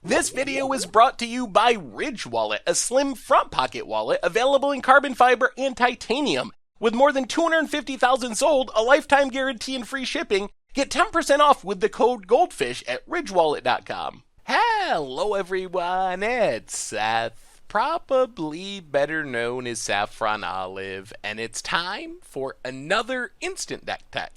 This video is brought to you by Ridge Wallet, a slim front pocket wallet available in carbon fiber and titanium. With more than 250,000 sold, a lifetime guarantee and free shipping, get 10% off with the code GOLDFISH at ridgewallet.com. Hello everyone, it's Seth, probably better known as Saffron Olive, and it's time for another Instant Deck Tech.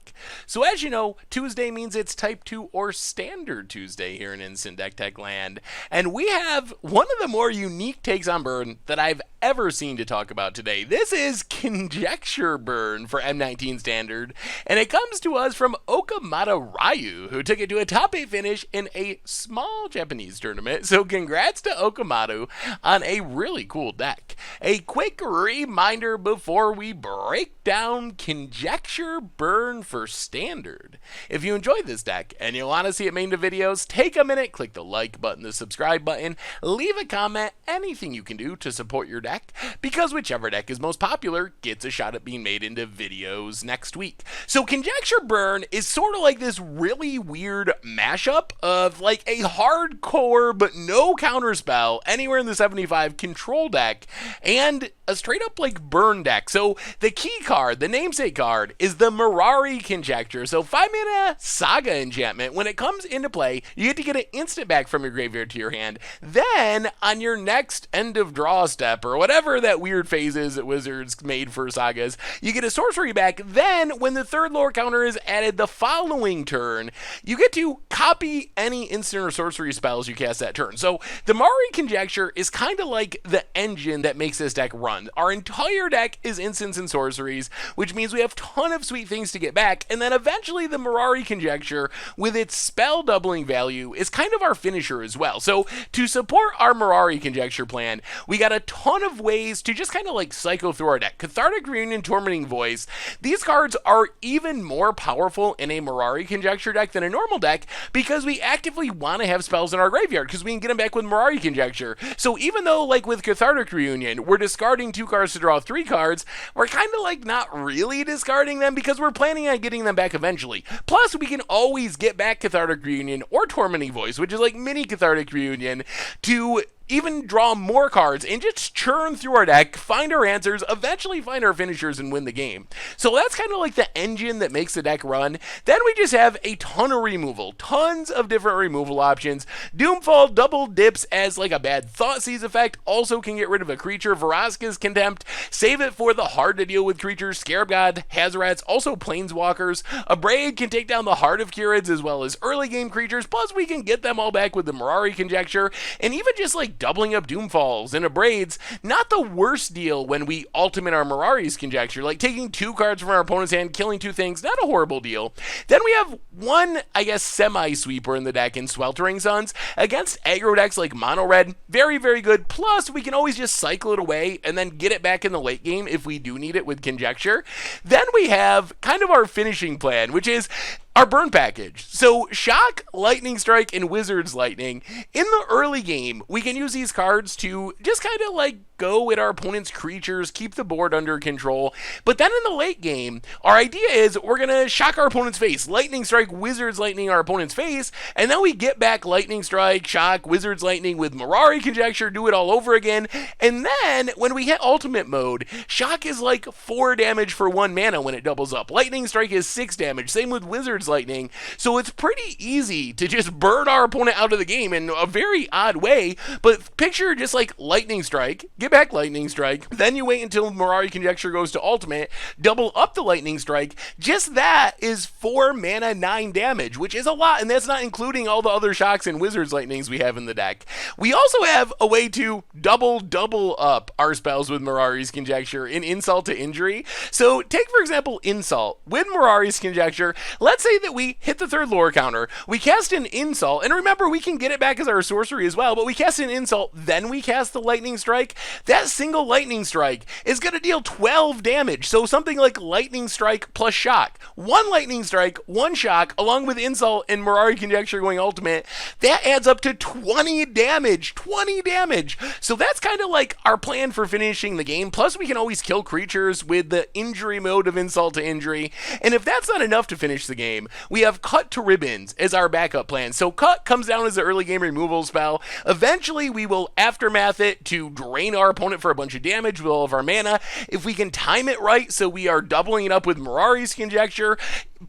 So as you know, Tuesday means it's Type 2 or Standard Tuesday here in Instant Deck Tech land, and we have one of the more unique takes on burn that I've ever seen to talk about today. This is Conjecture burn for M19 Standard, and it comes to us from Okamata Ryu, who took it to a top 8 finish in a small Japanese tournament, so congrats to Okamata on a really cool deck. A quick reminder before we break down Conjecture burn for Standard. If you enjoyed this deck and you want to see it made into videos, take a minute, click the like button, the subscribe button, leave a comment, anything you can do to support your deck, because whichever deck is most popular gets a shot at being made into videos next week. So Conjecture burn is sort of like this really weird mashup of like a hardcore but no counterspell anywhere in the 75 control deck and a straight up like burn deck. So the key card, the namesake card, is the Mirari Conjecture. So 5 mana Saga enchantment. When it comes into play, you get to get an instant back from your graveyard to your hand. Then on your next end of draw step or whatever that weird phase is that Wizards made for Sagas, you get a sorcery back. Then when the third lower counter is added the following turn, you get to copy any instant or sorcery spells you cast that turn. So the Mirari Conjecture is kind of like the engine that makes this deck run. Our entire deck is instants and sorceries, which means we have a ton of sweet things to get back, and then eventually the Mirari Conjecture, with its spell doubling value, is kind of our finisher as well. So to support our Mirari Conjecture plan, we got a ton of ways to just kind of like cycle through our deck. Cathartic Reunion, Tormenting Voice, these cards are even more powerful in a Mirari Conjecture deck than a normal deck because we actively want to have spells in our graveyard because we can get them back with Mirari Conjecture. So even though like with Cathartic Reunion, we're discarding 2 cards to draw 3 cards, we're kind of like not really discarding them because we're planning on getting them back eventually. Plus, we can always get back Cathartic Reunion or Tormenting Voice, which is like mini Cathartic Reunion, to even draw more cards and just churn through our deck, find our answers, eventually find our finishers and win the game. So that's kind of like the engine that makes the deck run. Then we just have a ton of removal, tons of different removal options. Doomfall double dips as like a bad Thoughtseize effect, also can get rid of a creature. Vraska's Contempt, save it for the hard to deal with creatures. Scarab God, Hazarats, also Planeswalkers. Abrade can take down the Heart of Curids as well as early game creatures, plus we can get them all back with the Mirari Conjecture, and even just like doubling up Doomfalls and Abrades, not the worst deal when we ultimate our Mirari's Conjecture, like taking 2 cards from our opponent's hand, killing 2 things, not a horrible deal. Then we have one, I guess, semi-sweeper in the deck in Sweltering Suns against aggro decks like Mono Red, very, very good, plus we can always just cycle it away and then get it back in the late game if we do need it with Conjecture. Then we have kind of our finishing plan, which is our burn package. So Shock, Lightning Strike, and Wizard's Lightning. In the early game, we can use these cards to just kind of like go at our opponent's creatures, keep the board under control. But then in the late game, our idea is we're going to shock our opponent's face. Lightning Strike, Wizard's Lightning our opponent's face, and then we get back Lightning Strike, Shock, Wizard's Lightning with Mirari Conjecture, do it all over again. And then when we hit Ultimate Mode, Shock is like 4 damage for 1 mana when it doubles up. Lightning Strike is 6 damage, same with Wizard's Lightning. So it's pretty easy to just burn our opponent out of the game in a very odd way. But picture just like Lightning Strike, get back Lightning Strike, then you wait until Mirari Conjecture goes to ultimate, double up the Lightning Strike. Just that is 4 mana, 9 damage, which is a lot, and that's not including all the other Shocks and Wizard's Lightnings we have in the deck. We also have a way to double up our spells with Mirari's Conjecture in Insult to Injury. So take, for example, Insult. With Mirari's Conjecture, let's say that we hit the 3rd lore counter, we cast an Insult, and remember, we can get it back as our sorcery as well, but we cast an Insult, then we cast the Lightning Strike. That single Lightning Strike is going to deal 12 damage, so something like Lightning Strike plus Shock. 1 Lightning Strike, 1 Shock, along with Insult and Mirari Conjecture going ultimate, that adds up to 20 damage. 20 damage! So that's kind of like our plan for finishing the game, plus we can always kill creatures with the injury mode of Insult to Injury, and if that's not enough to finish the game, game, we have Cut to Ribbons as our backup plan. So Cut comes down as an early game removal spell. Eventually, we will Aftermath it to drain our opponent for a bunch of damage with all of our mana. If we can time it right, so we are doubling it up with Mirari's Conjecture,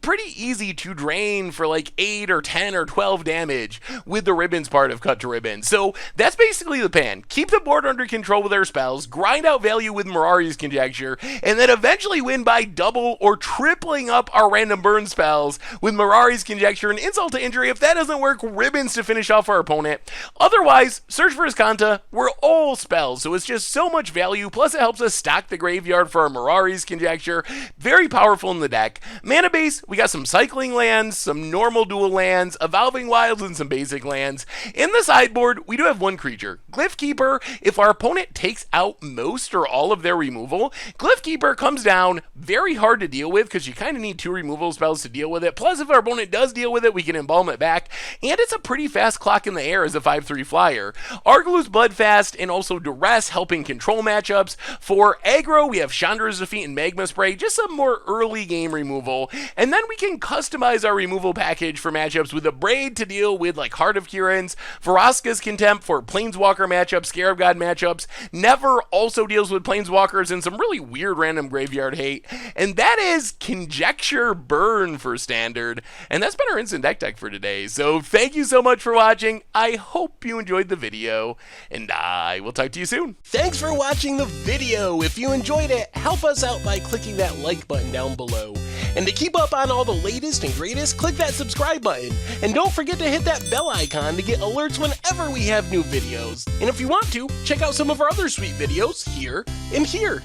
pretty easy to drain for like 8 or 10 or 12 damage with the Ribbons part of Cut to Ribbons. So that's basically the plan. Keep the board under control with our spells, grind out value with Mirari's Conjecture, and then eventually win by double or tripling up our random burn spells with Mirari's Conjecture and Insult to Injury. If that doesn't work, Ribbons to finish off our opponent. Otherwise, Search for Iskanta, we're all spells, so it's just so much value, plus it helps us stock the graveyard for our Mirari's Conjecture. Very powerful in the deck. Mana base, we got some cycling lands, some normal dual lands, evolving wilds, and some basic lands. In the sideboard, we do have one creature, Glyph Keeper. If our opponent takes out most or all of their removal, Glyph Keeper comes down, very hard to deal with because you kind of need 2 removal spells to deal with it. Plus, if our opponent does deal with it, we can embalm it back, and it's a pretty fast clock in the air as a 5/3 flyer. Argalu's Bloodfast and also Duress helping control matchups. For aggro, we have Chandra's Defeat and Magma Spray, just some more early game removal. And then we can customize our removal package for matchups with a Braid to deal with like Heart of Kiran's, Vraska's Contempt for Planeswalker matchups, Scarab God matchups. Never also deals with Planeswalkers and some really weird random graveyard hate. And that is Conjecture Burn for Standard. And that's been our instant deck for today. So thank you so much for watching. I hope you enjoyed the video, and I will talk to you soon. Thanks for watching the video. If you enjoyed it, help us out by clicking that like button down below. And to keep up on all the latest and greatest, click that subscribe button. And don't forget to hit that bell icon to get alerts whenever we have new videos. And if you want to, check out some of our other sweet videos here and here.